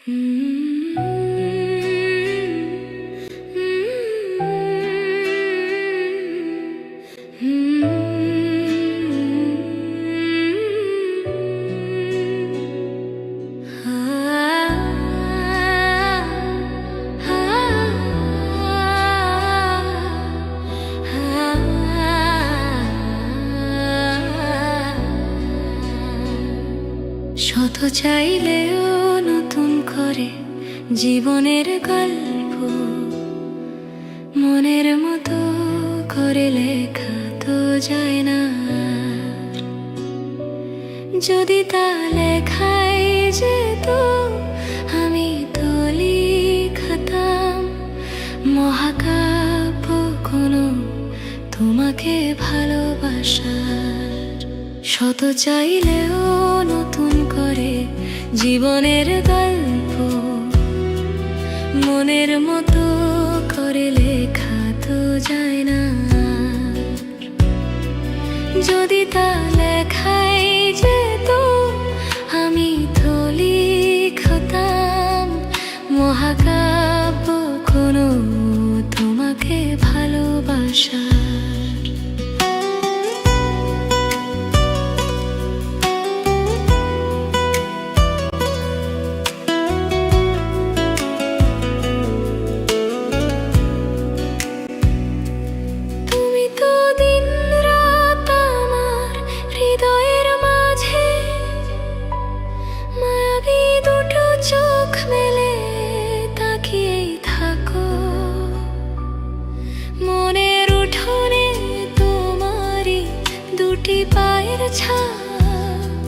শত চাইলেও নতুন করে জীবনের গল্প মনের মতো করে লেখা তো যায় না। যদি তা লেখাই যেত আমি তো লিখতাম মহাকাব্য কোনো তোমাকে ভালোবাসার। শত চাইলেও নতুন করে জীবনের গল্প মনের মতো করে লেখা তো যায় না। যদি তা লেখাই যেত আমি তো লিখতাম মহাকাব্য কোনো তোমাকে ভালোবাসার। পায়ের ছাপ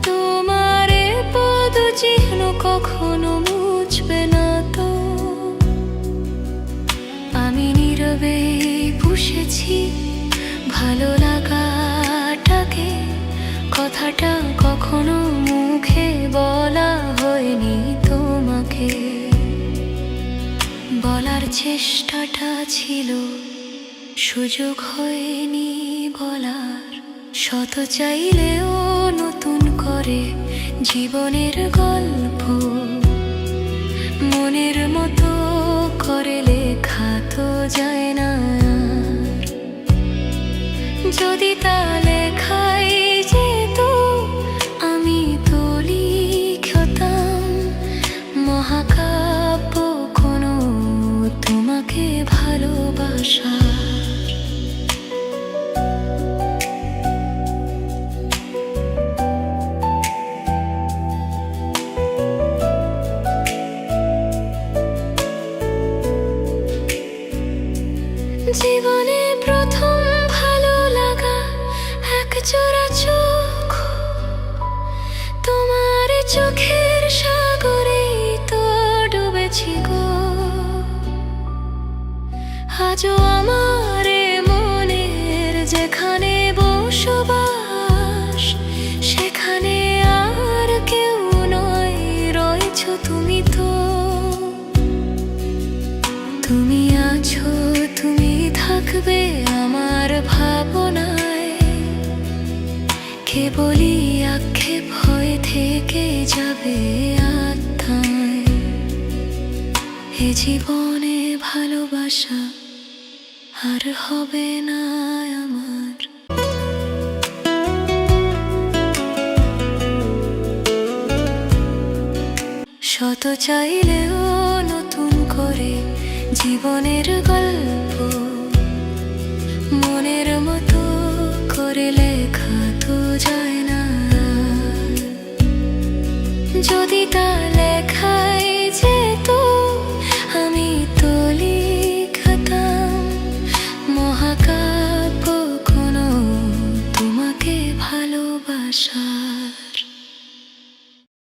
তোমার পদ চিহ্ন কখনো মুছবে না তো। আমি নীরবে পুষেছি ভালো লাগাটাকে, কথাটা কখনো মুখে বলা হয়নি তোমাকে। বলার চেষ্টাটা ছিল সুযোগ হয়নি বলার। শত চাইলেও নতুন করে জীবনের গল্প মনের মতো করে লেখা তো যায় না। যদি তা লেখাই যেত আমি তো লিখতাম মহাকাব্য কোনো তোমাকে ভালোবাসা। জীবনে প্রথম ভালো লাগা এক জোড়া চোখ, তোমার চোখের সাগরেই তো ডুবেছি গো। আজও আমার মনের যেখানে বসবাস সেখানে আর কেউ নয়, রয়েছ তুমি তো। তুমি আছো, তুমি থাকবে আমার ভাবনায়, কেবলই আক্ষেপ হয়ে থেকে যাবে আত্মায়। এ জীবনে ভালোবাসা আর হবে না আমার। শত চাইলেও নতুন করে জীবনের গল্প মনের মতো করে লেখা তো যায় না। যদি তা